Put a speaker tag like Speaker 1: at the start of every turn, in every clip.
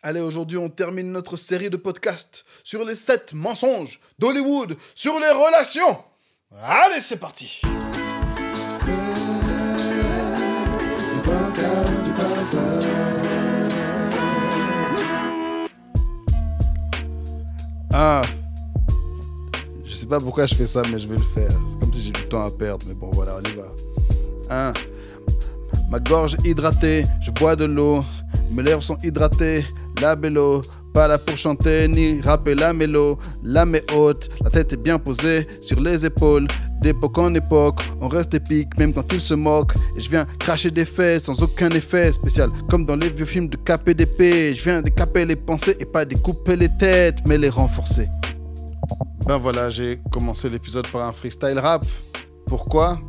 Speaker 1: Allez, aujourd'hui, on termine notre série de podcasts sur les 7 mensonges d'Hollywood sur les relations. Allez, c'est parti. C'est le podcast du pasteur. Je sais pas pourquoi je fais ça, mais je vais le faire. C'est comme si j'ai du temps à perdre, mais bon, voilà, on y va. Ma gorge hydratée, je bois de l'eau. Mes lèvres sont hydratées, la bello. Pas là pour chanter ni rapper la mélo. La main haute, la tête est bien posée sur les épaules. D'époque en époque, on reste épique même quand ils se moquent. Et je viens cracher des faits sans aucun effet spécial. Comme dans les vieux films de KPDP. Je viens décaper les pensées et pas découper les têtes, mais les renforcer. Ben voilà, j'ai commencé l'épisode par un freestyle rap. Pourquoi ?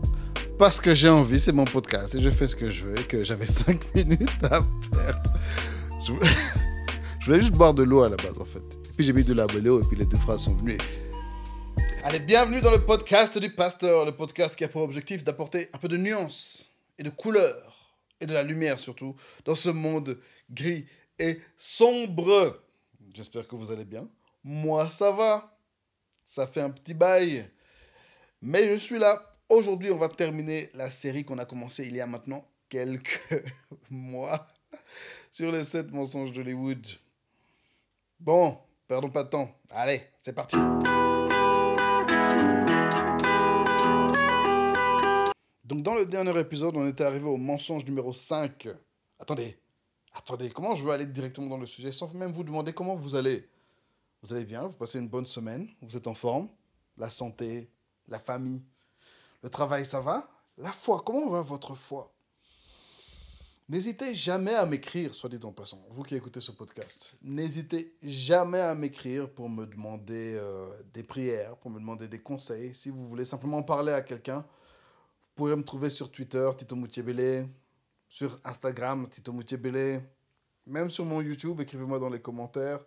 Speaker 1: Parce que j'ai envie, c'est mon podcast et je fais ce que je veux et que j'avais 5 minutes à perdre. Je voulais juste boire de l'eau à la base en fait. Et puis j'ai mis de la l'eau et puis les deux phrases sont venues. Allez, bienvenue dans le podcast du pasteur, le podcast qui a pour objectif d'apporter un peu de nuance et de couleur et de la lumière surtout dans ce monde gris et sombre. J'espère que vous allez bien. Moi, ça va. Ça fait un petit bail. Mais je suis là. Aujourd'hui, on va terminer la série qu'on a commencée il y a maintenant quelques mois sur les 7 mensonges d'Hollywood. Bon, perdons pas de temps. Allez, c'est parti. Donc, dans le dernier épisode, on était arrivé au mensonge numéro 5. Attendez, comment je veux aller directement dans le sujet sans même vous demander comment vous allez ? Vous allez bien ? Vous passez une bonne semaine ? Vous êtes en forme ? La santé, la famille ? Le travail, ça va ? La foi, comment va votre foi ? N'hésitez jamais à m'écrire, soit dit en passant, vous qui écoutez ce podcast. N'hésitez jamais à m'écrire pour me demander des prières, pour me demander des conseils. Si vous voulez simplement parler à quelqu'un, vous pourrez me trouver sur Twitter, Tito Moutiébélé, sur Instagram, Tito Moutiébélé, même sur mon YouTube, écrivez-moi dans les commentaires.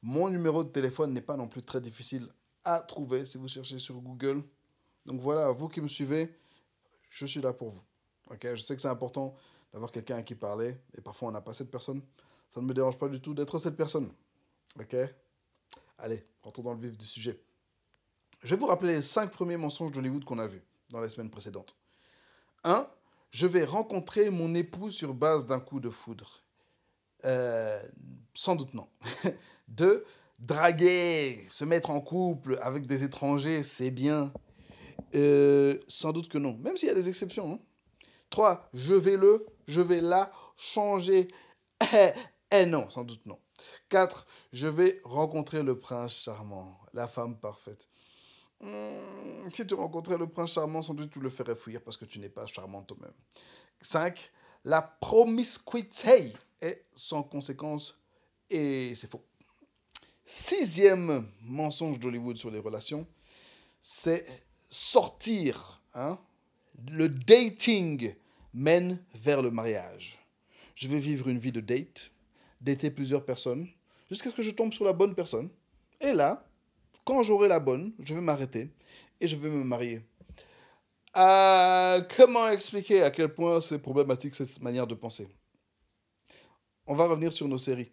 Speaker 1: Mon numéro de téléphone n'est pas non plus très difficile à trouver si vous cherchez sur Google. Donc voilà, vous qui me suivez, je suis là pour vous. Okay, je sais que c'est important d'avoir quelqu'un à qui parler, et parfois on n'a pas cette personne. Ça ne me dérange pas du tout d'être cette personne. Ok ? Allez, rentrons dans le vif du sujet. Je vais vous rappeler les 5 premiers mensonges d'Hollywood qu'on a vus dans les semaines précédentes. 1. Je vais rencontrer mon époux sur base d'un coup de foudre. Sans doute non. 2. Draguer, se mettre en couple avec des étrangers, c'est bien. Sans doute que non, même s'il y a des exceptions. Hein. 3. Je vais la changer. Non, sans doute non. 4. Je vais rencontrer le prince charmant, la femme parfaite. Si tu rencontrais le prince charmant, sans doute tu le ferais fuir parce que tu n'es pas charmant toi-même. 5. La promiscuité est sans conséquence et c'est faux. 6e mensonge d'Hollywood sur les relations, c'est sortir. Le dating mène vers le mariage. Je vais vivre une vie de dater plusieurs personnes, jusqu'à ce que je tombe sur la bonne personne. Et là, quand j'aurai la bonne, je vais m'arrêter et je vais me marier. Comment expliquer à quel point c'est problématique cette manière de penser ? On va revenir sur nos séries.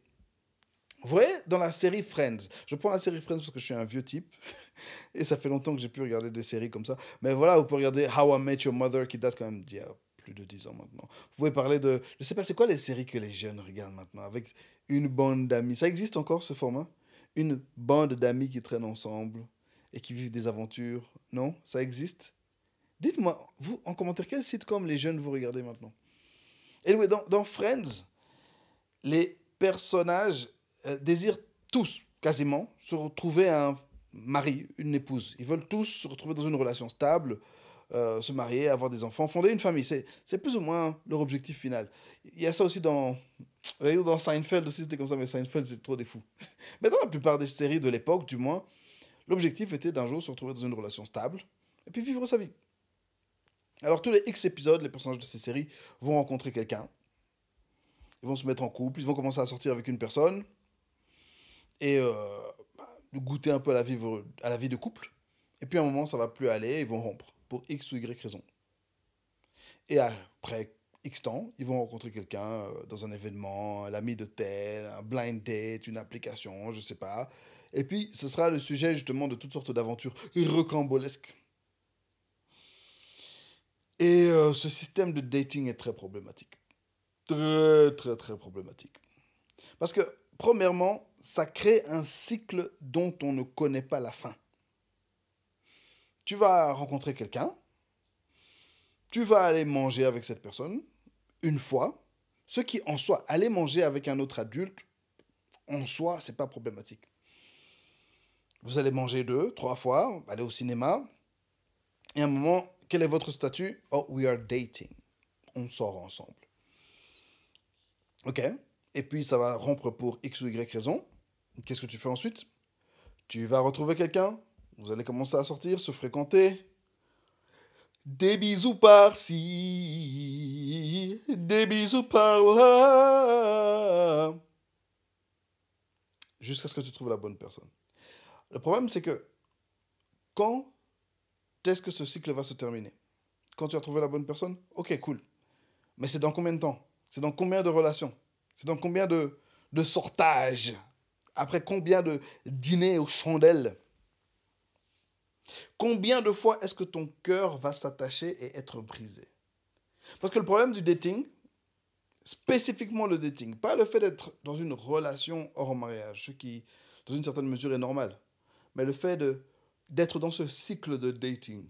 Speaker 1: Vous voyez, dans la série Friends, je prends la série Friends parce que je suis un vieux type, et ça fait longtemps que j'ai pu regarder des séries comme ça, mais voilà, vous pouvez regarder How I Met Your Mother, qui date quand même d'il y a plus de 10 ans maintenant. Vous pouvez parler de, je sais pas, c'est quoi les séries que les jeunes regardent maintenant, avec une bande d'amis, ça existe encore ce format ? Une bande d'amis qui traînent ensemble, et qui vivent des aventures, non ? Ça existe ? Dites-moi, vous, en commentaire, quel sitcom les jeunes vous regardez maintenant ? Et oui, dans Friends, les personnages désirent tous, quasiment, se retrouver un mari, une épouse. Ils veulent tous se retrouver dans une relation stable, se marier, avoir des enfants, fonder une famille. C'est plus ou moins leur objectif final. Il y a ça aussi dans Seinfeld aussi, c'était comme ça, mais Seinfeld, c'est trop des fous. Mais dans la plupart des séries de l'époque, du moins, l'objectif était d'un jour se retrouver dans une relation stable et puis vivre sa vie. Alors, tous les X épisodes, les personnages de ces séries vont rencontrer quelqu'un. Ils vont se mettre en couple, ils vont commencer à sortir avec une personne et goûter un peu à la vie de couple. Et puis à un moment, ça va plus aller, ils vont rompre pour X ou Y raison. Et après X temps, ils vont rencontrer quelqu'un dans un événement, l'ami de tel, un blind date, une application, je sais pas. Et puis, ce sera le sujet justement de toutes sortes d'aventures rocambolesques. Et ce système de dating est très problématique. Très, très, très problématique. Parce que, premièrement, ça crée un cycle dont on ne connaît pas la fin. Tu vas rencontrer quelqu'un, tu vas aller manger avec cette personne une fois, ce qui en soi, aller manger avec un autre adulte, en soi, c'est pas problématique. Vous allez manger 2, 3 fois, aller au cinéma, et à un moment, quel est votre statut? Oh, we are dating. On sort ensemble. Ok. Et puis, ça va rompre pour X ou Y raison. Qu'est-ce que tu fais ensuite? Tu vas retrouver quelqu'un, vous allez commencer à sortir, se fréquenter. Des bisous par-ci, des bisous par-là. Jusqu'à ce que tu trouves la bonne personne. Le problème, c'est que quand est-ce que ce cycle va se terminer? Quand tu as trouvé la bonne personne? Ok, cool. Mais c'est dans combien de temps? C'est dans combien de relations? C'est dans combien de sortages? Après combien de dîners aux chandelles? Combien de fois est-ce que ton cœur va s'attacher et être brisé? Parce que le problème du dating, spécifiquement le dating, pas le fait d'être dans une relation hors mariage, ce qui, dans une certaine mesure, est normal, mais le fait d'être dans ce cycle de dating,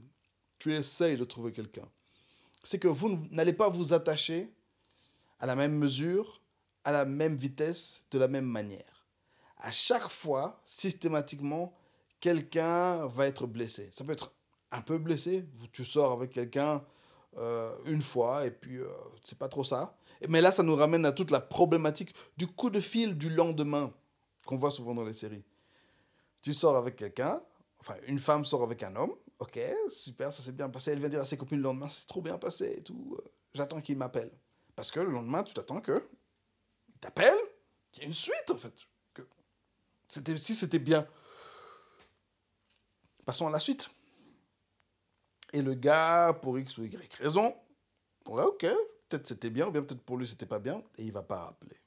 Speaker 1: tu essayes de trouver quelqu'un, c'est que vous n'allez pas vous attacher à la même mesure, à la même vitesse, de la même manière. À chaque fois, systématiquement, quelqu'un va être blessé. Ça peut être un peu blessé. Tu sors avec quelqu'un une fois et puis c'est pas trop ça. Mais là, ça nous ramène à toute la problématique du coup de fil du lendemain qu'on voit souvent dans les séries. Tu sors avec quelqu'un, enfin une femme sort avec un homme, ok, super, ça s'est bien passé. Elle vient dire à ses copines le lendemain, c'est trop bien passé et tout. J'attends qu'il m'appelle. Parce que le lendemain, tu t'attends que il t'appelle, qu'il y ait une suite en fait. Que si c'était bien. Passons à la suite. Et le gars, pour X ou Y raison, ouais, ok, peut-être c'était bien, ou bien peut-être pour lui c'était pas bien, et il va pas rappeler.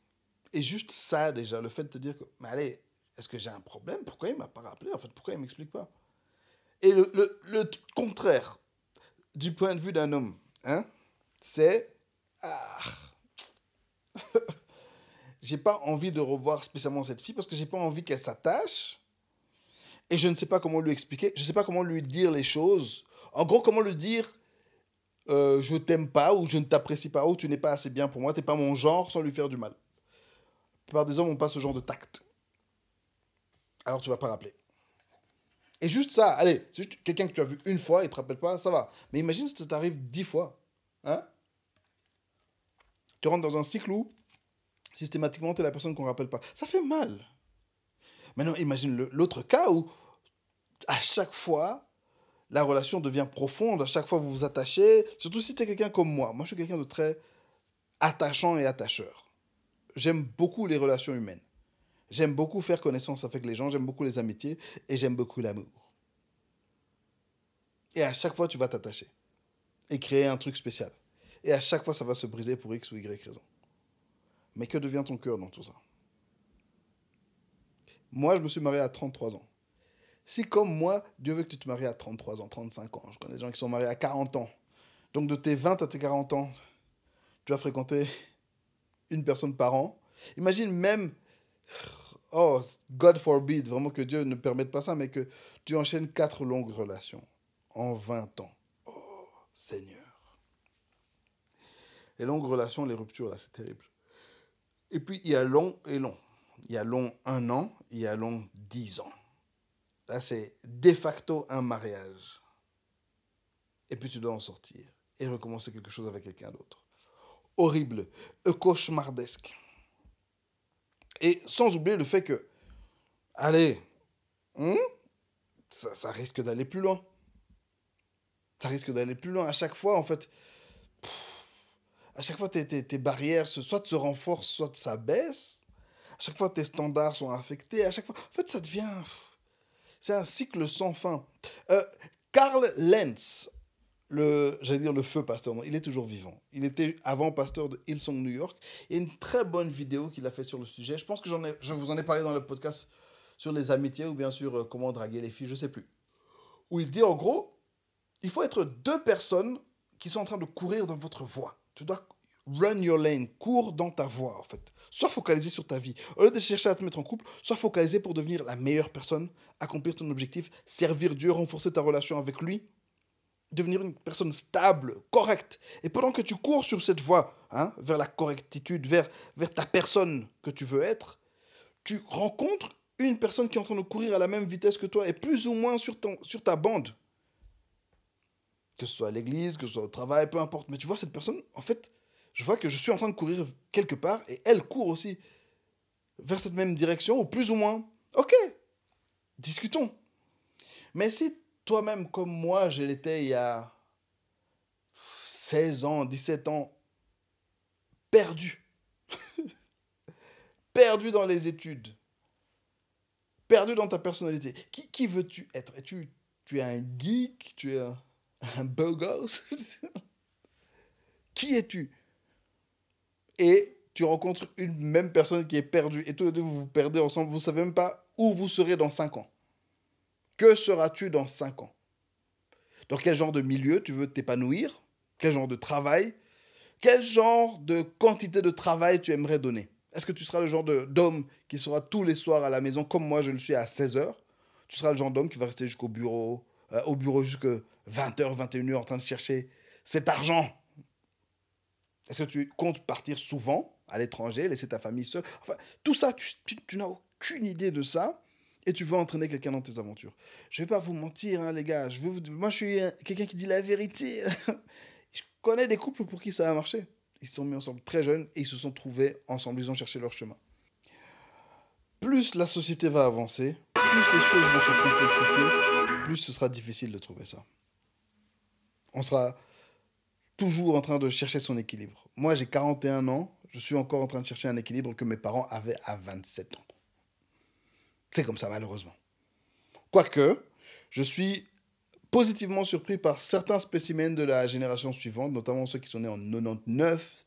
Speaker 1: Et juste ça, déjà, le fait de te dire que, mais allez, est-ce que j'ai un problème? Pourquoi il m'a pas rappelé? En fait, pourquoi il m'explique pas? Et le contraire, du point de vue d'un homme, hein, c'est, ah, j'ai pas envie de revoir spécialement cette fille parce que j'ai pas envie qu'elle s'attache. Et je ne sais pas comment lui expliquer, je ne sais pas comment lui dire les choses. En gros, comment lui dire je t'aime pas ou je ne t'apprécie pas ou tu n'es pas assez bien pour moi, t'es pas mon genre sans lui faire du mal. La plupart des hommes n'ont pas ce genre de tact. Alors tu vas pas rappeler. Et juste ça, allez, c'est juste quelqu'un que tu as vu une fois et ne te rappelle pas, ça va. Mais imagine si ça t'arrive 10 fois. Hein? Tu rentres dans un cycle où systématiquement tu es la personne qu'on ne rappelle pas. Ça fait mal. Maintenant, imagine l'autre cas où à chaque fois, la relation devient profonde, à chaque fois vous vous attachez, surtout si tu es quelqu'un comme moi. Moi, je suis quelqu'un de très attachant et attacheur. J'aime beaucoup les relations humaines. J'aime beaucoup faire connaissance avec les gens, j'aime beaucoup les amitiés et j'aime beaucoup l'amour. Et à chaque fois, tu vas t'attacher et créer un truc spécial. Et à chaque fois, ça va se briser pour X ou Y raison. Mais que devient ton cœur dans tout ça? Moi, je me suis marié à 33 ans. Si comme moi, Dieu veut que tu te maries à 33 ans, 35 ans, je connais des gens qui sont mariés à 40 ans. Donc de tes 20 à tes 40 ans, tu vas fréquenter une personne par an. Imagine même, oh, God forbid, vraiment que Dieu ne permette pas ça, mais que tu enchaînes 4 longues relations en 20 ans. Oh, Seigneur. Les longues relations, les ruptures, là, c'est terrible. Et puis, il y a long et long. Il y a long 1 an, il y a long 10 ans. Là, c'est de facto un mariage. Et puis, tu dois en sortir et recommencer quelque chose avec quelqu'un d'autre. Horrible, cauchemardesque. Et sans oublier le fait que, allez, ça risque d'aller plus loin. Ça risque d'aller plus loin. À chaque fois, en fait, à chaque fois, tes barrières soit se renforcent, soit s'abaissent. À chaque fois, tes standards sont affectés. À chaque fois, en fait, ça devient... C'est un cycle sans fin. Karl Lenz, j'allais dire le feu pasteur, non, il est toujours vivant. Il était avant pasteur de Hillsong New York. Il y a une très bonne vidéo qu'il a fait sur le sujet. Je pense que je vous en ai parlé dans le podcast sur les amitiés ou bien sur comment draguer les filles, je sais plus. Où il dit en gros, il faut être deux personnes qui sont en train de courir dans votre voie. Tu dois run your lane, cours dans ta voie en fait. Sois focalisé sur ta vie. Au lieu de chercher à te mettre en couple, sois focalisé pour devenir la meilleure personne, accomplir ton objectif, servir Dieu, renforcer ta relation avec lui, devenir une personne stable, correcte. Et pendant que tu cours sur cette voie, hein, vers la correctitude, vers ta personne que tu veux être, tu rencontres une personne qui est en train de courir à la même vitesse que toi et plus ou moins sur ta bande. Que ce soit à l'église, que ce soit au travail, peu importe. Mais tu vois, cette personne, en fait, je vois que je suis en train de courir quelque part et elle court aussi vers cette même direction ou plus ou moins. Ok, discutons. Mais si toi-même, comme moi, je l'étais il y a 16 ans, 17 ans, perdu, perdu dans les études, perdu dans ta personnalité, qui veux-tu être? Tu es un geek? Tu es un beau gosse? Qui es-tu? Et tu rencontres une même personne qui est perdue et tous les deux vous vous perdez ensemble, vous ne savez même pas où vous serez dans 5 ans. Que seras-tu dans 5 ans? Dans quel genre de milieu tu veux t'épanouir? Quel genre de travail? Quel genre de quantité de travail tu aimerais donner? Est-ce que tu seras le genre d'homme qui sera tous les soirs à la maison comme moi je le suis à 16 heures? Tu seras le genre d'homme qui va rester jusqu'au bureau, au bureau jusqu'à 20h, 21h en train de chercher cet argent? Est-ce que tu comptes partir souvent à l'étranger, laisser ta famille seule? Enfin, tout ça, tu n'as aucune idée de ça et tu veux entraîner quelqu'un dans tes aventures. Je ne vais pas vous mentir, hein, les gars. Moi, je suis quelqu'un qui dit la vérité. Je connais des couples pour qui ça a marché. Ils se sont mis ensemble très jeunes et ils se sont trouvés ensemble. Ils ont cherché leur chemin. Plus la société va avancer, plus les choses vont se complexifier, plus ce sera difficile de trouver ça. On sera toujours en train de chercher son équilibre. Moi, j'ai 41 ans, je suis encore en train de chercher un équilibre que mes parents avaient à 27 ans. C'est comme ça, malheureusement. Quoique, je suis positivement surpris par certains spécimens de la génération suivante, notamment ceux qui sont nés en 99,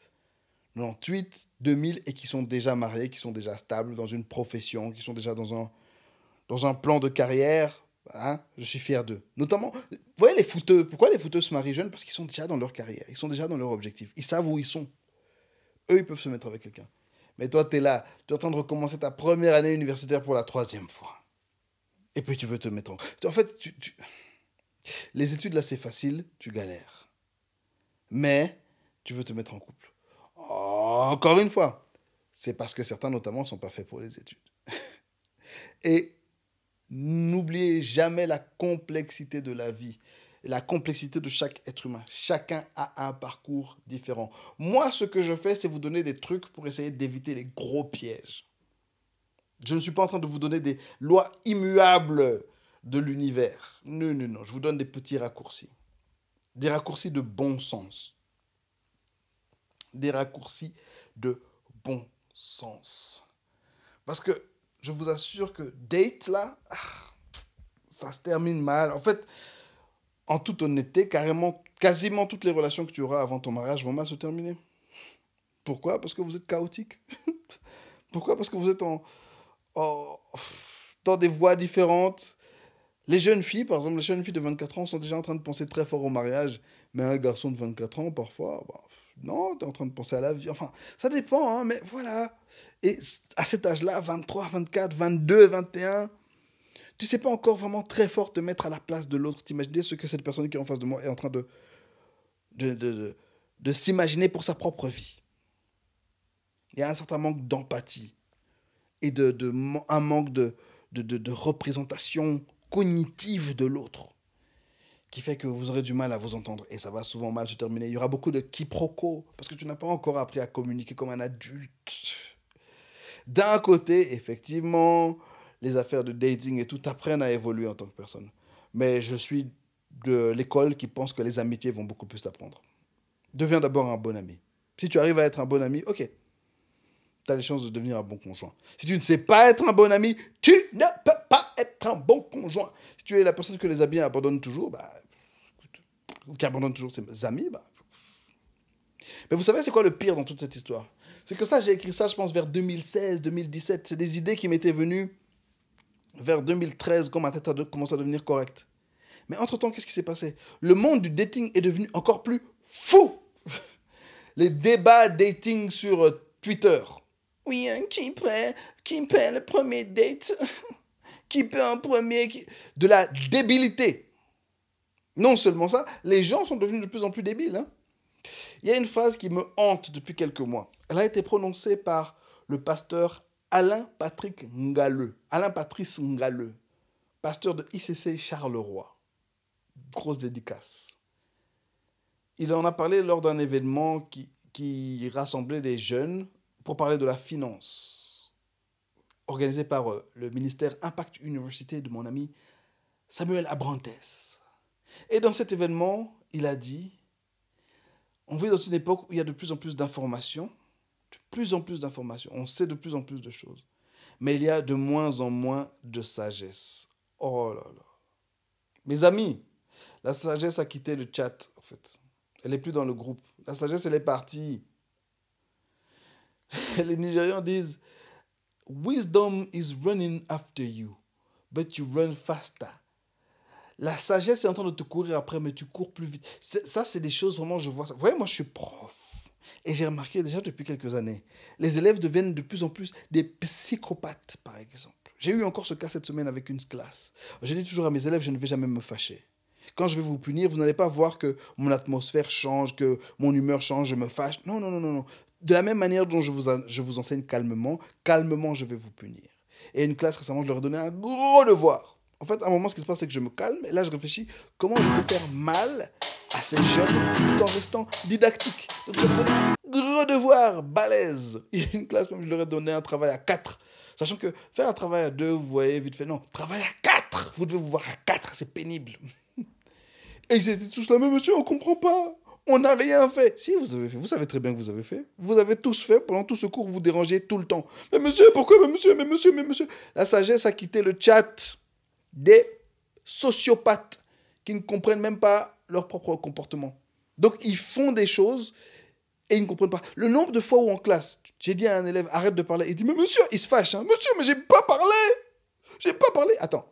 Speaker 1: 98, 2000 et qui sont déjà mariés, qui sont déjà stables dans une profession, qui sont déjà dans un plan de carrière. Hein, je suis fier d'eux. Notamment, vous voyez les footeux. Pourquoi les footeux se marient jeunes? Parce qu'ils sont déjà dans leur carrière. Ils sont déjà dans leur objectif. Ils savent où ils sont. Eux, ils peuvent se mettre avec quelqu'un. Mais toi, tu es là. Tu es en train de recommencer ta première année universitaire pour la 3e fois. Et puis, tu veux te mettre en... En fait, les études, là, c'est facile. Tu galères. Mais, tu veux te mettre en couple. Encore une fois. C'est parce que certains, notamment, ne sont pas faits pour les études. Et... n'oubliez jamais la complexité de la vie, la complexité de chaque être humain. Chacun a un parcours différent. Moi, ce que je fais, c'est vous donner des trucs pour essayer d'éviter les gros pièges. Je ne suis pas en train de vous donner des lois immuables de l'univers. Non, non, non. Je vous donne des petits raccourcis. Des raccourcis de bon sens. Des raccourcis de bon sens. Parce que je vous assure que date, là, ça se termine mal. En fait, en toute honnêteté, quasiment toutes les relations que tu auras avant ton mariage vont mal se terminer. Pourquoi? Parce que vous êtes chaotique. Pourquoi? Parce que vous êtes dans des voies différentes. Les jeunes filles, par exemple, les jeunes filles de 24 ans sont déjà en train de penser très fort au mariage. Mais un garçon de 24 ans, parfois, non, tu es en train de penser à la vie. Enfin, ça dépend, hein, mais voilà. Et à cet âge-là, 23, 24, 22, 21, tu ne sais pas encore vraiment très fort te mettre à la place de l'autre, t'imaginer ce que cette personne qui est en face de moi est en train de s'imaginer pour sa propre vie. Il y a un certain manque d'empathie et un manque de représentation cognitive de l'autre qui fait que vous aurez du mal à vous entendre et ça va souvent mal se terminer. Il y aura beaucoup de quiproquos parce que tu n'as pas encore appris à communiquer comme un adulte. D'un côté, effectivement, les affaires de dating et tout t'apprennent à évoluer en tant que personne. Mais je suis de l'école qui pense que les amitiés vont beaucoup plus t'apprendre. Deviens d'abord un bon ami. Si tu arrives à être un bon ami, ok, tu as les chances de devenir un bon conjoint. Si tu ne sais pas être un bon ami, tu ne peux pas être un bon conjoint. Si tu es la personne que les amis abandonnent toujours, qui abandonne toujours ses amis. Bah. Mais vous savez, c'est quoi le pire dans toute cette histoire? C'est que ça, j'ai écrit ça, je pense, vers 2016, 2017. C'est des idées qui m'étaient venues vers 2013, quand ma tête a commencé à devenir correcte. Mais entre-temps, qu'est-ce qui s'est passé? Le monde du dating est devenu encore plus fou. Les débats dating sur Twitter. Oui, hein, qui paie le premier date? Qui paie en premier? De la débilité. Non seulement ça, les gens sont devenus de plus en plus débiles. Hein. Il y a une phrase qui me hante depuis quelques mois. Elle a été prononcée par le pasteur Alain Patrice Ngalleux, pasteur de ICC Charleroi. Grosse dédicace. Il en a parlé lors d'un événement qui rassemblait des jeunes pour parler de la finance, organisé par le ministère Impact Université de mon ami Samuel Abrantes. Et dans cet événement, il a dit, on vit dans une époque où il y a de plus en plus d'informations, on sait de plus en plus de choses, mais il y a de moins en moins de sagesse. Oh là là. Mes amis, la sagesse a quitté le chat, en fait. Elle n'est plus dans le groupe. La sagesse, elle est partie. Les Nigérians disent, Wisdom is running after you, but you run faster. La sagesse est en train de te courir après, mais tu cours plus vite. Ça, c'est des choses, vraiment, je vois ça. Vous voyez, moi, je suis prof. Et j'ai remarqué déjà depuis quelques années, les élèves deviennent de plus en plus des psychopathes, par exemple. J'ai eu encore ce cas cette semaine avec une classe. Je dis toujours à mes élèves, je ne vais jamais me fâcher. Quand je vais vous punir, vous n'allez pas voir que mon atmosphère change, que mon humeur change, je me fâche. Non, non, non, non, non. De la même manière dont je vous enseigne calmement, je vais vous punir. Et une classe récemment, je leur ai donné un gros devoir. En fait, à un moment, ce qui se passe, c'est que je me calme. Et là, je réfléchis comment je peux faire mal à ces jeunes tout en restant didactique. Donc, je leur ai donné un gros devoir, balèze. Il y a une classe, même, je leur ai donné un travail à 4. Sachant que faire un travail à 2, vous voyez, vite fait, non. Travail à 4. Vous devez vous voir à 4, c'est pénible. Et ils étaient tous là, mais monsieur, on ne comprend pas. On n'a rien fait. Si, vous avez fait. Vous savez très bien que vous avez fait. Vous avez tous fait. Pendant tout ce cours, vous dérangez tout le temps. Mais monsieur, pourquoi? Mais monsieur. La sagesse a quitté le chat des sociopathes qui ne comprennent même pas leur propre comportement. Donc, ils font des choses et ils ne comprennent pas. Le nombre de fois où en classe, j'ai dit à un élève, arrête de parler. Il dit, mais monsieur, il se fâche. Hein. Monsieur, mais j'ai pas parlé. Attends.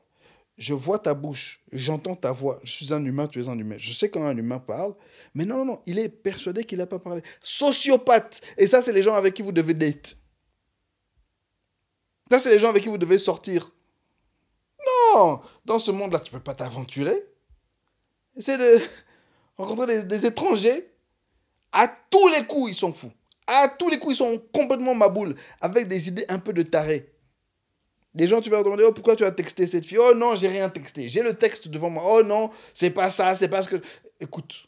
Speaker 1: Je vois ta bouche, j'entends ta voix. Je suis un humain, tu es un humain. Je sais quand un humain parle, mais non, il est persuadé qu'il n'a pas parlé. Sociopathe. Et ça, c'est les gens avec qui vous devez date. Ça, c'est les gens avec qui vous devez sortir. Non, dans ce monde-là, tu ne peux pas t'aventurer. Essaie de rencontrer des étrangers. À tous les coups, ils sont fous. À tous les coups, ils sont complètement maboules, avec des idées un peu de tarés. Des gens, tu vas leur demander, oh, pourquoi tu as texté cette fille? Oh non, j'ai rien texté. J'ai le texte devant moi. Oh non, c'est pas ça, c'est pas ce que... Écoute.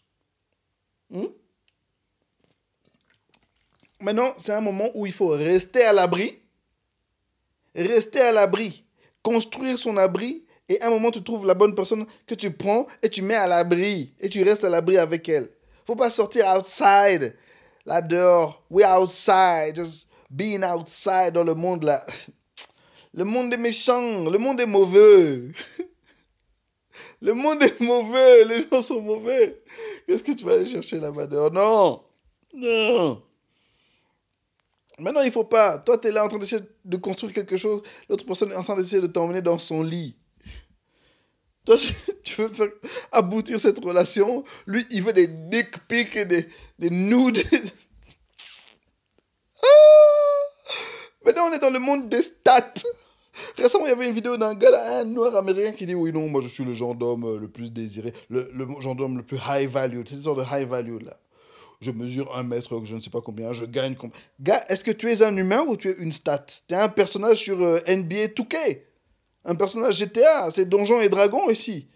Speaker 1: Maintenant, c'est un moment où il faut rester à l'abri. Construire son abri. Et à un moment, tu trouves la bonne personne que tu prends et tu mets à l'abri. Et tu restes à l'abri avec elle. Faut pas sortir outside. Là dehors. We're outside. Just being outside dans le monde là. Le monde est méchant, le monde est mauvais. Le monde est mauvais, les gens sont mauvais. Qu'est-ce que tu vas aller chercher là-bas dehors? Non. Maintenant, il ne faut pas. Toi, tu es là en train d'essayer de construire quelque chose. L'autre personne est en train d'essayer de t'emmener dans son lit. Toi, tu veux faire aboutir cette relation. Lui, il veut des dick pics et des nudes. Maintenant, on est dans le monde des stats. Récemment, il y avait une vidéo d'un gars, là, un noir américain, qui dit, oui, non, moi, je suis le genre d'homme le plus désiré, le genre d'homme le plus high value. C'est une sorte de high value, là. Je mesure 1 mètre, je ne sais pas combien, je gagne combien. Gars, est-ce que tu es un humain ou tu es une stat? Tu es un personnage sur NBA 2K. Un personnage GTA, c'est Donjons et Dragons, ici.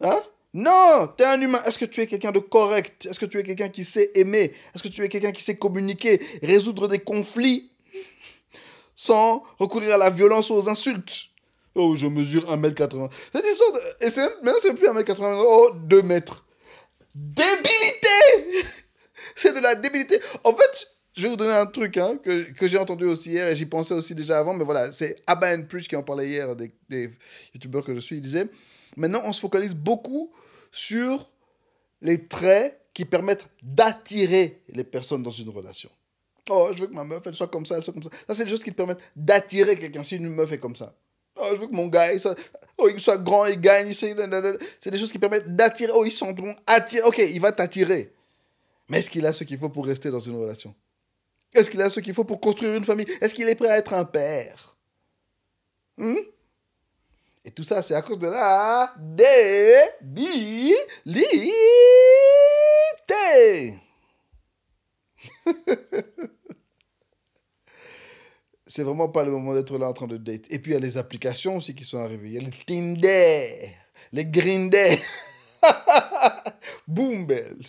Speaker 1: Hein? Non, tu es un humain. Est-ce que tu es quelqu'un de correct? Est-ce que tu es quelqu'un qui sait aimer? Est-ce que tu es quelqu'un qui sait communiquer, résoudre des conflits sans recourir à la violence ou aux insultes? Oh, je mesure 1m80. Cette histoire de... Et maintenant, c'est plus 1m80. Oh, 2 mètres. Débilité. C'est de la débilité. En fait, je vais vous donner un truc que j'ai entendu aussi hier et j'y pensais aussi déjà avant. Mais voilà, c'est Abba and Preach qui en parlait hier, des youtubeurs que je suis. Il disait, maintenant, on se focalise beaucoup sur les traits qui permettent d'attirer les personnes dans une relation. Oh, je veux que ma meuf, elle soit comme ça, elle soit comme ça. Ça, c'est des choses qui te permettent d'attirer quelqu'un si une meuf est comme ça. Oh, je veux que mon gars, il soit grand, il gagne. C'est des choses qui permettent d'attirer. Oh, ils sont bons, attirer. Ok, il va t'attirer. Mais est-ce qu'il a ce qu'il faut pour rester dans une relation? Est-ce qu'il a ce qu'il faut pour construire une famille? Est-ce qu'il est prêt à être un père? Et tout ça, c'est à cause de la débilité. C'est vraiment pas le moment d'être là en train de date. Et puis, il y a les applications aussi qui sont arrivées. Il y a les Tinder, les Grindr. Boom, belle.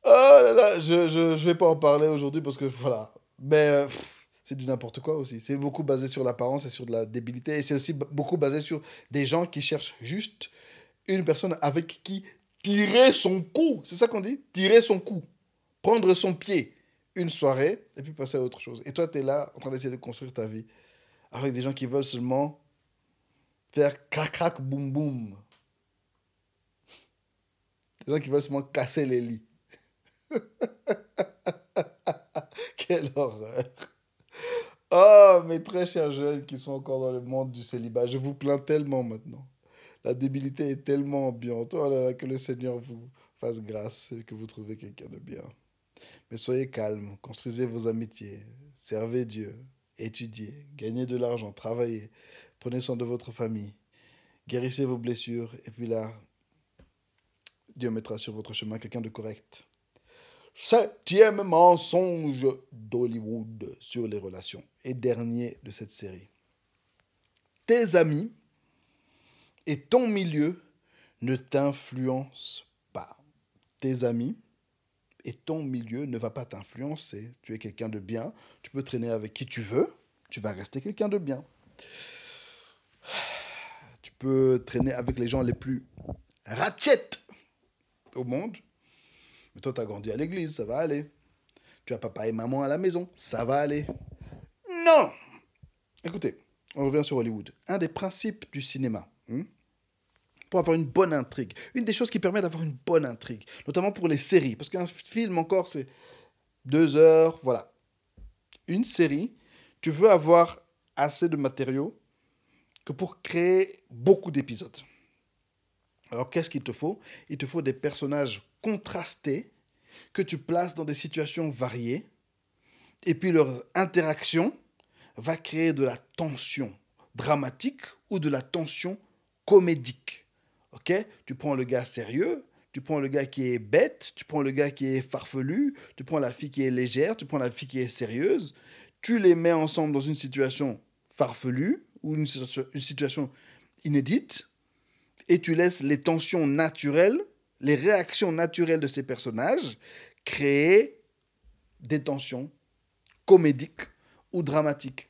Speaker 1: Oh là là, je vais pas en parler aujourd'hui parce que voilà. Mais c'est du n'importe quoi aussi. C'est beaucoup basé sur l'apparence et sur de la débilité. Et c'est aussi beaucoup basé sur des gens qui cherchent juste une personne avec qui tirer son coup. C'est ça qu'on dit? Tirer son coup. Prendre son pied une soirée et puis passer à autre chose. Et toi, tu es là en train d'essayer de construire ta vie avec des gens qui veulent seulement faire crac crac boum boum. Des gens qui veulent seulement casser les lits. Quelle horreur. Oh, mes très chers jeunes qui sont encore dans le monde du célibat, je vous plains tellement maintenant. La débilité est tellement ambiante. Oh là là, que le Seigneur vous fasse grâce et que vous trouvez quelqu'un de bien. Mais soyez calmes, construisez vos amitiés, servez Dieu, étudiez, gagnez de l'argent, travaillez, prenez soin de votre famille, guérissez vos blessures, et puis là, Dieu mettra sur votre chemin quelqu'un de correct. 7e mensonge d'Hollywood sur les relations, et dernier de cette série. Tes amis et ton milieu ne t'influencent pas. Tes amis et ton milieu ne va pas t'influencer. Tu es quelqu'un de bien, tu peux traîner avec qui tu veux, tu vas rester quelqu'un de bien. Tu peux traîner avec les gens les plus ratchet au monde, mais toi, tu as grandi à l'église, ça va aller. Tu as papa et maman à la maison, ça va aller. Non! Écoutez, on revient sur Hollywood. Un des principes du cinéma, pour avoir une bonne intrigue. Une des choses qui permet d'avoir une bonne intrigue, notamment pour les séries, parce qu'un film encore, c'est 2 heures, voilà. Une série, tu veux avoir assez de matériaux que pour créer beaucoup d'épisodes. Alors, qu'est-ce qu'il te faut? Il te faut des personnages contrastés que tu places dans des situations variées, et puis leur interaction va créer de la tension dramatique ou de la tension comédique. Ok? Tu prends le gars sérieux, tu prends le gars qui est bête, tu prends le gars qui est farfelu, tu prends la fille qui est légère, tu prends la fille qui est sérieuse, tu les mets ensemble dans une situation farfelue ou une situation inédite et tu laisses les tensions naturelles, les réactions naturelles de ces personnages créer des tensions comédiques ou dramatiques.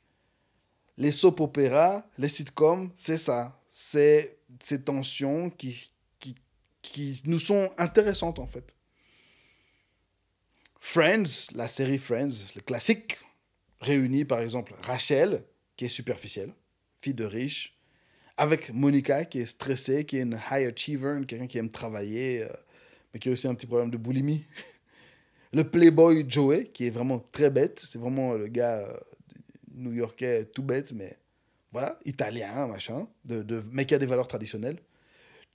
Speaker 1: Les soap opéras, les sitcoms, c'est ça. C'est ces tensions qui nous sont intéressantes, en fait. Friends, la série Friends, le classique, réunit par exemple Rachel, qui est superficielle, fille de riche, avec Monica, qui est stressée, qui est une high achiever, quelqu'un qui aime travailler, mais qui a aussi un petit problème de boulimie. Le playboy Joey, qui est vraiment très bête, c'est vraiment le gars new-yorkais tout bête, mais voilà, italien, machin, mais qui a des valeurs traditionnelles.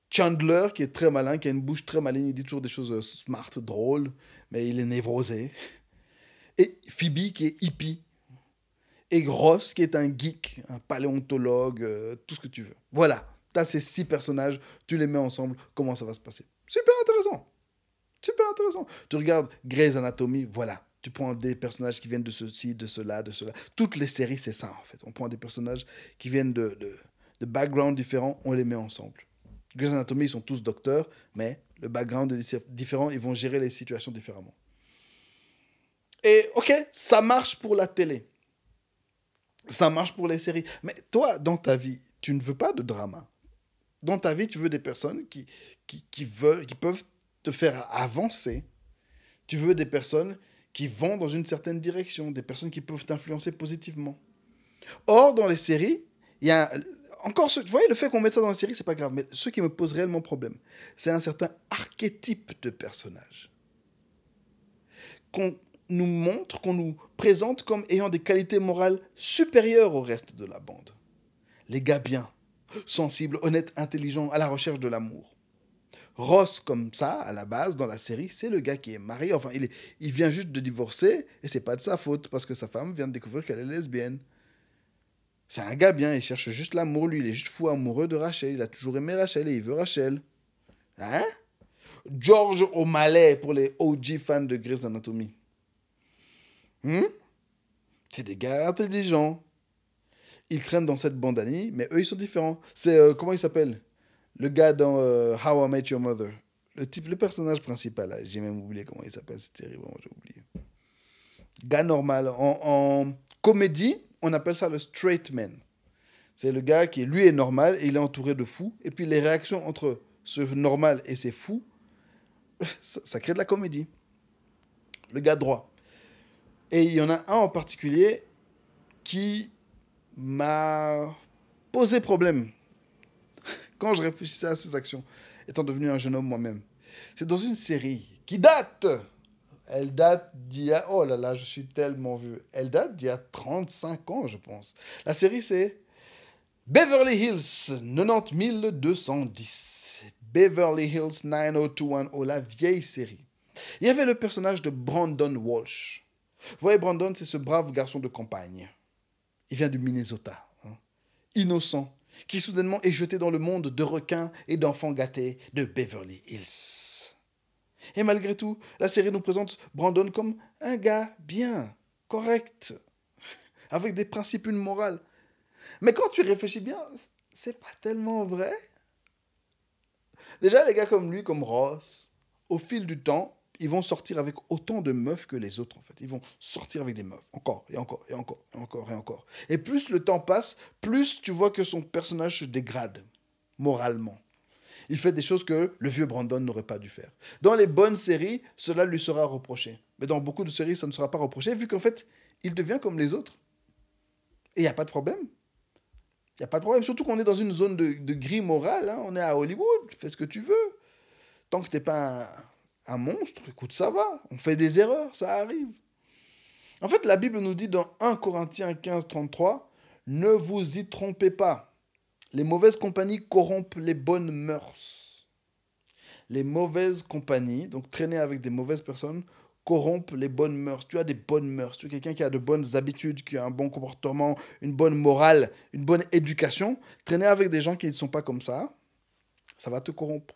Speaker 1: Chandler, qui est très malin, qui a une bouche très maligne, il dit toujours des choses smart, drôles, mais il est névrosé. Et Phoebe, qui est hippie. Et Ross, qui est un geek, un paléontologue, tout ce que tu veux. Voilà, tu as ces 6 personnages, tu les mets ensemble, comment ça va se passer? Super intéressant. Super intéressant. Tu regardes Grey's Anatomy, voilà. Tu prends des personnages qui viennent de ceci, de cela, de cela. Toutes les séries, c'est ça, en fait. On prend des personnages qui viennent de backgrounds différents, on les met ensemble. Grey's Anatomy, ils sont tous docteurs, mais le background est différent, ils vont gérer les situations différemment. Et ok, ça marche pour la télé. Ça marche pour les séries. Mais toi, dans ta vie, tu ne veux pas de drama. Dans ta vie, tu veux des personnes qui peuvent te faire avancer. Tu veux des personnes qui vont dans une certaine direction, des personnes qui peuvent t'influencer positivement. Or, dans les séries, encore, vous voyez, le fait qu'on mette ça dans la série, c'est pas grave. Mais ce qui me pose réellement problème, c'est un certain archétype de personnage qu'on nous montre, qu'on nous présente comme ayant des qualités morales supérieures au reste de la bande. Les gars bien, sensibles, honnêtes, intelligents, à la recherche de l'amour. Ross, comme ça, à la base, dans la série, c'est le gars qui est marié. Enfin, il vient juste de divorcer et c'est pas de sa faute parce que sa femme vient de découvrir qu'elle est lesbienne. C'est un gars bien, il cherche juste l'amour, lui, il est juste fou amoureux de Rachel. Il a toujours aimé Rachel et il veut Rachel. Hein? George O'Malley pour les OG fans de Grey's Anatomy. C'est des gars intelligents. Ils traînent dans cette bande d'amis, mais eux, ils sont différents. C'est, comment il s'appelle? Le gars dans How I Met Your Mother. Le personnage principal, là. J'ai même oublié comment il s'appelle, c'est terrible, j'ai oublié. Gars normal. En comédie, on appelle ça le straight man. C'est le gars qui, lui, est normal et il est entouré de fous. Et puis les réactions entre ce normal et ces fous, ça crée de la comédie. Le gars droit. Et il y en a un en particulier qui m'a posé problème quand je réfléchissais à ses actions, étant devenu un jeune homme moi-même. C'est dans une série qui date. Elle date d'il y a... Oh là là, je suis tellement vieux. Elle date d'il y a 35 ans, je pense. La série, c'est Beverly Hills 90210. Beverly Hills 90210, la vieille série. Il y avait le personnage de Brandon Walsh. Vous voyez, Brandon, c'est ce brave garçon de campagne. Il vient du Minnesota. Innocent, qui soudainement est jeté dans le monde de requins et d'enfants gâtés de Beverly Hills. Et malgré tout, la série nous présente Brandon comme un gars bien, correct, avec des principes, une morale. Mais quand tu réfléchis bien, c'est pas tellement vrai. Déjà, les gars comme lui, comme Ross, au fil du temps, ils vont sortir avec autant de meufs que les autres, en fait. Ils vont sortir avec des meufs, encore, et encore, et encore, et encore, et encore. Et plus le temps passe, plus tu vois que son personnage se dégrade, moralement. Il fait des choses que le vieux Brandon n'aurait pas dû faire. Dans les bonnes séries, cela lui sera reproché. Mais dans beaucoup de séries, ça ne sera pas reproché, vu qu'en fait, il devient comme les autres. Et il n'y a pas de problème. Il n'y a pas de problème, surtout qu'on est dans une zone de gris moral. Hein. On est à Hollywood, fais ce que tu veux. Tant que tu n'es pas un monstre, écoute, ça va. On fait des erreurs, ça arrive. En fait, la Bible nous dit dans 1 Corinthiens 15, 33, « Ne vous y trompez pas. Les mauvaises compagnies corrompent les bonnes mœurs. » Les mauvaises compagnies, donc traîner avec des mauvaises personnes, corrompent les bonnes mœurs. Tu as des bonnes mœurs, tu es quelqu'un qui a de bonnes habitudes, qui a un bon comportement, une bonne morale, une bonne éducation. Traîner avec des gens qui ne sont pas comme ça va te corrompre.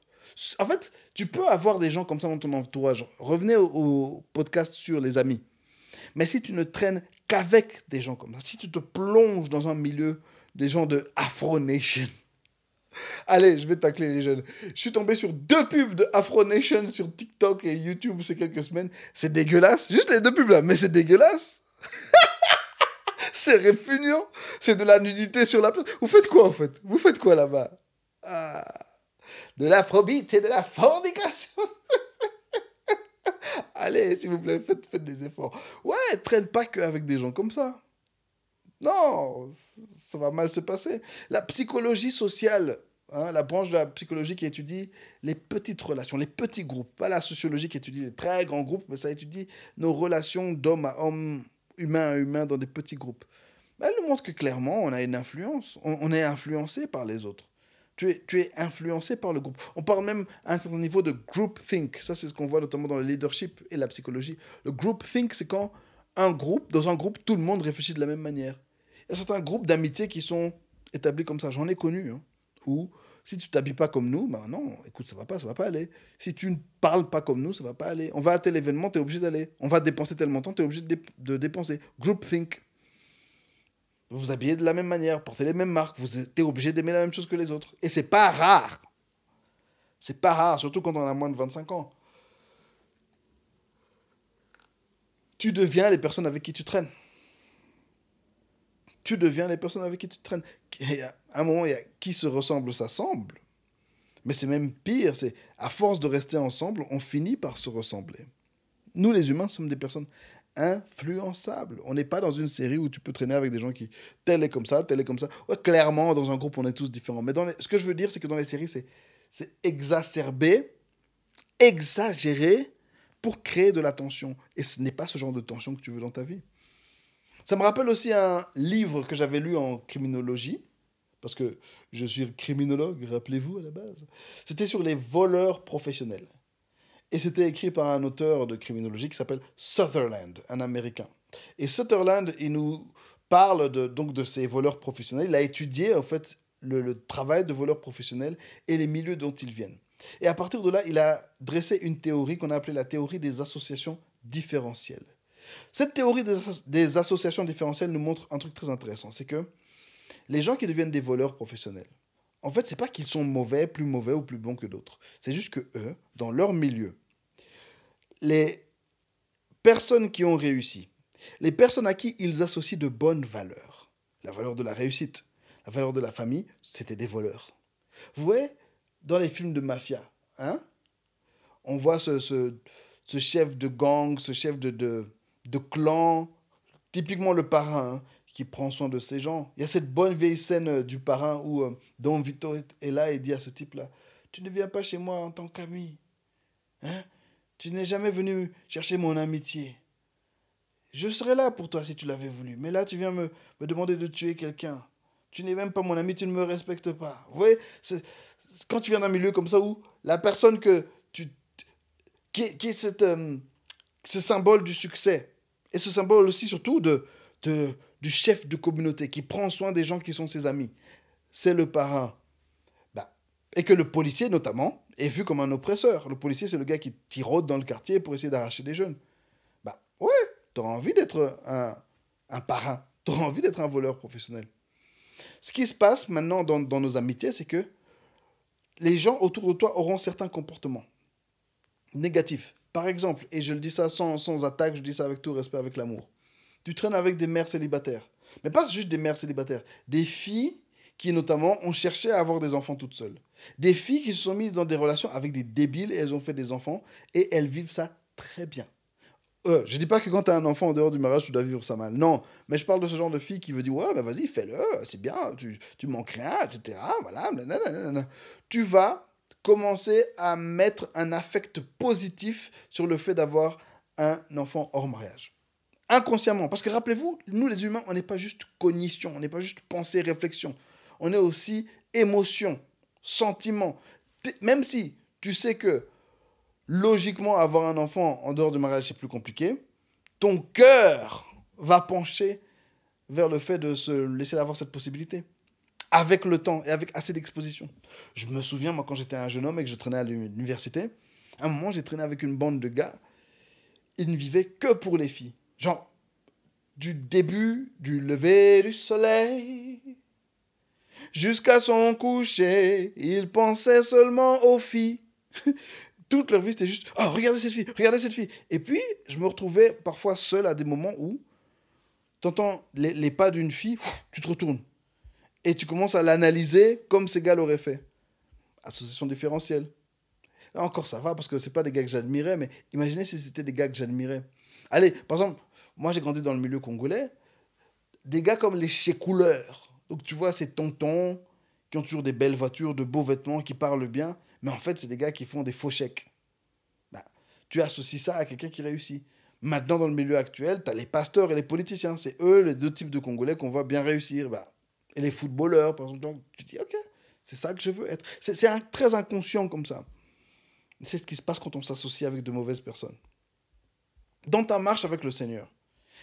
Speaker 1: En fait, tu peux avoir des gens comme ça dans ton entourage. Revenez au podcast sur les amis. Mais si tu ne traînes qu'avec des gens comme ça, si tu te plonges dans un milieu des gens de Afro Nation, allez, je vais tacler les jeunes. Je suis tombé sur 2 pubs de Afro Nation sur TikTok et YouTube ces quelques semaines. C'est dégueulasse. Juste les 2 pubs là, mais c'est dégueulasse. C'est répugnant. C'est de la nudité sur la plage. Vous faites quoi en fait? Vous faites quoi là-bas? De l'afrobeat et de la fornication. Allez, s'il vous plaît, faites des efforts. Ouais, traîne pas qu'avec des gens comme ça. Non, ça va mal se passer. La psychologie sociale, hein, la branche de la psychologie qui étudie les petites relations, les petits groupes. Pas la sociologie qui étudie les très grands groupes, mais ça étudie nos relations d'homme à homme, humain à humain dans des petits groupes. Elle nous montre que clairement, on a une influence. On est influencé par les autres. Tu es influencé par le groupe. On parle même à un certain niveau de groupthink. Ça, c'est ce qu'on voit notamment dans le leadership et la psychologie. Le groupthink, c'est quand dans un groupe, tout le monde réfléchit de la même manière. Il y a certains groupes d'amitié qui sont établis comme ça. J'en ai connu. Hein, où si tu t'habilles pas comme nous, ben non, écoute, ça va pas aller. Si tu ne parles pas comme nous, ça va pas aller. On va à tel événement, tu es obligé d'aller. On va dépenser tel montant, tu es obligé de dépenser. Groupthink. Vous vous habillez de la même manière, portez les mêmes marques, vous êtes obligé d'aimer la même chose que les autres. Et c'est pas rare. C'est pas rare, surtout quand on a moins de 25 ans. Tu deviens les personnes avec qui tu traînes. Tu deviens les personnes avec qui tu traînes. À un moment, il y a qui se ressemble, ça semble. Mais c'est même pire, c'est à force de rester ensemble, on finit par se ressembler. Nous, les humains, sommes des personnes influençable. On n'est pas dans une série où tu peux traîner avec des gens qui, tel est comme ça, tel est comme ça. Ouais, clairement, dans un groupe, on est tous différents. Mais ce que je veux dire, c'est que dans les séries, c'est exacerbé, exagéré pour créer de la tension. Et ce n'est pas ce genre de tension que tu veux dans ta vie. Ça me rappelle aussi un livre que j'avais lu en criminologie, parce que je suis criminologue, rappelez-vous à la base. C'était sur les voleurs professionnels. Et c'était écrit par un auteur de criminologie qui s'appelle Sutherland, un Américain. Et Sutherland, il nous parle donc de ces voleurs professionnels. Il a étudié en fait le travail de voleurs professionnels et les milieux dont ils viennent. Et à partir de là, il a dressé une théorie qu'on a appelée la théorie des associations différentielles. Cette théorie des associations différentielles nous montre un truc très intéressant. C'est que les gens qui deviennent des voleurs professionnels, en fait, c'est pas qu'ils sont plus mauvais ou plus bons que d'autres. C'est juste que eux, dans leur milieu, les personnes qui ont réussi, les personnes à qui ils associent de bonnes valeurs, la valeur de la réussite, la valeur de la famille, c'était des voleurs. Vous voyez, dans les films de mafia, hein, on voit ce chef de gang, ce chef de clan, typiquement le parrain, hein, qui prend soin de ces gens. Il y a cette bonne vieille scène du parrain où Don Vito est là et dit à ce type-là, tu ne viens pas chez moi en tant qu'ami. Hein? Tu n'es jamais venu chercher mon amitié. Je serais là pour toi si tu l'avais voulu. Mais là, tu viens me demander de tuer quelqu'un. Tu n'es même pas mon ami, tu ne me respectes pas. Vous voyez, quand tu viens d'un milieu comme ça où la personne qui est ce symbole du succès, et ce symbole aussi surtout du chef de communauté qui prend soin des gens qui sont ses amis, c'est le parrain. Et que le policier, notamment, est vu comme un oppresseur. Le policier, c'est le gars qui rôde dans le quartier pour essayer d'arracher des jeunes. Ouais, t'auras envie d'être un parrain. T'auras envie d'être un voleur professionnel. Ce qui se passe maintenant dans nos amitiés, c'est que les gens autour de toi auront certains comportements négatifs. Par exemple, et je le dis ça sans attaque, je dis ça avec tout respect, avec l'amour. Tu traînes avec des mères célibataires. Mais pas juste des mères célibataires. Des filles qui, notamment, ont cherché à avoir des enfants toutes seules. Des filles qui se sont mises dans des relations avec des débiles et elles ont fait des enfants et elles vivent ça très bien. Je dis pas que quand tu as un enfant en dehors du mariage, tu dois vivre ça mal. Non, mais je parle de ce genre de fille qui veut dire ouais, bah vas-y, fais-le, c'est bien, tu manques rien, etc. Voilà, blablabla. Tu vas commencer à mettre un affect positif sur le fait d'avoir un enfant hors mariage. Inconsciemment. Parce que rappelez-vous, nous les humains, on n'est pas juste cognition, on n'est pas juste pensée, réflexion. On est aussi émotion, sentiment. Même si tu sais que logiquement, avoir un enfant en dehors du mariage, c'est plus compliqué, ton cœur va pencher vers le fait de se laisser avoir cette possibilité. Avec le temps et avec assez d'exposition. Je me souviens, moi, quand j'étais un jeune homme et que je traînais à l'université, à un moment, j'ai traîné avec une bande de gars. Ils ne vivaient que pour les filles. Genre, du début du lever du soleil jusqu'à son coucher, ils pensaient seulement aux filles. Toute leur vie, c'était juste « Oh, regardez cette fille, regardez cette fille !» Et puis, je me retrouvais parfois seul à des moments où tu entends les pas d'une fille, tu te retournes. Et tu commences à l'analyser comme ces gars l'auraient fait. Association différentielle. Là encore, ça va, parce que c'est pas des gars que j'admirais, mais imaginez si c'était des gars que j'admirais. Allez, par exemple, moi j'ai grandi dans le milieu congolais, des gars comme les chécouleurs. Donc tu vois, ces tontons qui ont toujours des belles voitures, de beaux vêtements, qui parlent bien, mais en fait, c'est des gars qui font des faux chèques. Tu associes ça à quelqu'un qui réussit. Maintenant, dans le milieu actuel, tu as les pasteurs et les politiciens. C'est eux, les deux types de Congolais qu'on voit bien réussir. Et les footballeurs, par exemple. Donc, tu te dis, ok, c'est ça que je veux être. C'est très inconscient comme ça. C'est ce qui se passe quand on s'associe avec de mauvaises personnes. Dans ta marche avec le Seigneur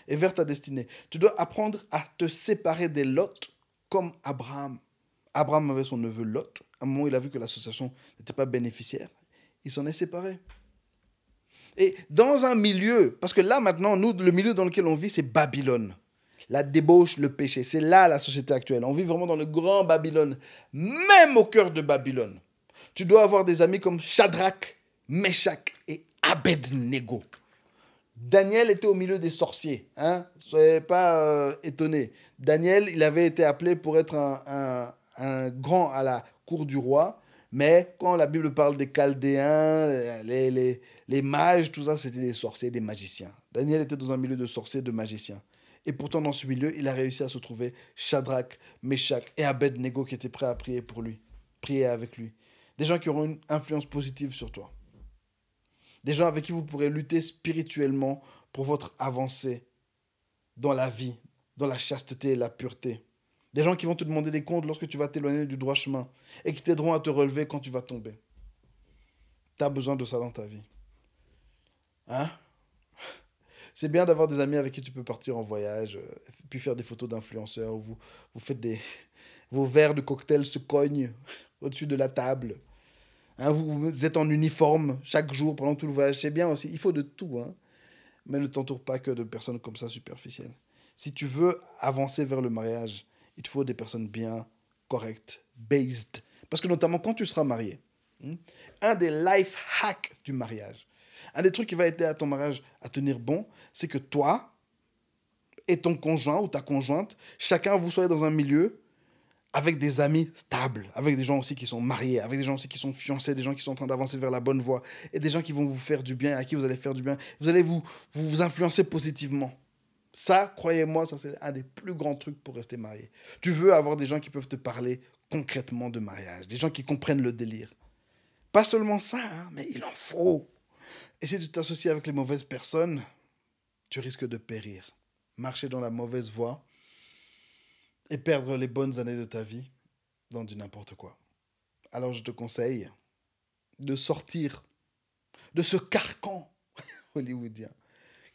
Speaker 1: et vers ta destinée, tu dois apprendre à te séparer des Lot comme Abraham. Abraham avait son neveu Lot. À un moment, il a vu que l'association n'était pas bénéficiaire. Il s'en est séparé. Et dans un milieu, parce que là maintenant, nous, le milieu dans lequel on vit, c'est Babylone. La débauche, le péché, c'est là la société actuelle. On vit vraiment dans le grand Babylone. Même au cœur de Babylone, tu dois avoir des amis comme Shadrach, Meshach et Abednego. Daniel était au milieu des sorciers. Hein? Soyez pas étonnés. Daniel, il avait été appelé pour être un grand à la cour du roi. Mais quand la Bible parle des Chaldéens, les mages, tout ça, c'était des sorciers, des magiciens. Daniel était dans un milieu de sorciers, de magiciens. Et pourtant, dans ce milieu, il a réussi à se trouver Shadrach, Meshach et Abed-Nego qui étaient prêts à prier pour lui, prier avec lui. Des gens qui auront une influence positive sur toi. Des gens avec qui vous pourrez lutter spirituellement pour votre avancée dans la vie, dans la chasteté et la pureté. Des gens qui vont te demander des comptes lorsque tu vas t'éloigner du droit chemin et qui t'aideront à te relever quand tu vas tomber. Tu as besoin de ça dans ta vie. Hein? C'est bien d'avoir des amis avec qui tu peux partir en voyage, puis faire des photos d'influenceurs, où vous faites des... Vos verres de cocktail se cognent au-dessus de la table. Hein, vous êtes en uniforme chaque jour pendant tout le voyage. C'est bien aussi. Il faut de tout. Hein. Mais ne t'entoure pas que de personnes comme ça superficielles. Si tu veux avancer vers le mariage, il te faut des personnes bien correctes, based. Parce que notamment quand tu seras marié, un des life hacks du mariage, un des trucs qui va aider à ton mariage à tenir bon, c'est que toi et ton conjoint ou ta conjointe, chacun vous soyez dans un milieu avec des amis stables, avec des gens aussi qui sont mariés, avec des gens aussi qui sont fiancés, des gens qui sont en train d'avancer vers la bonne voie, et des gens qui vont vous faire du bien, à qui vous allez faire du bien. Vous allez vous influencer positivement. Ça, croyez-moi, ça c'est un des plus grands trucs pour rester marié. Tu veux avoir des gens qui peuvent te parler concrètement de mariage, des gens qui comprennent le délire. Pas seulement ça, hein, mais il en faut. Et si tu t'associes avec les mauvaises personnes, tu risques de périr. Marcher dans la mauvaise voie et perdre les bonnes années de ta vie dans du n'importe quoi. Alors je te conseille de sortir de ce carcan hollywoodien.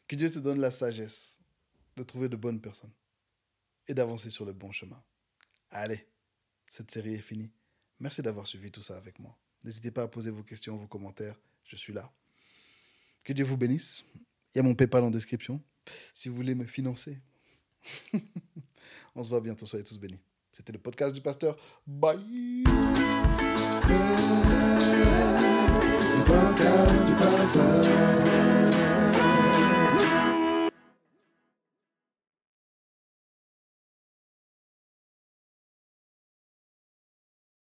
Speaker 1: Que Dieu te donne la sagesse de trouver de bonnes personnes et d'avancer sur le bon chemin. Allez, cette série est finie. Merci d'avoir suivi tout ça avec moi. N'hésitez pas à poser vos questions, vos commentaires. Je suis là. Que Dieu vous bénisse. Il y a mon PayPal en description. Si vous voulez me financer. On se voit bientôt. Soyez tous bénis. C'était le podcast du pasteur. Bye. C'est le podcast du pasteur.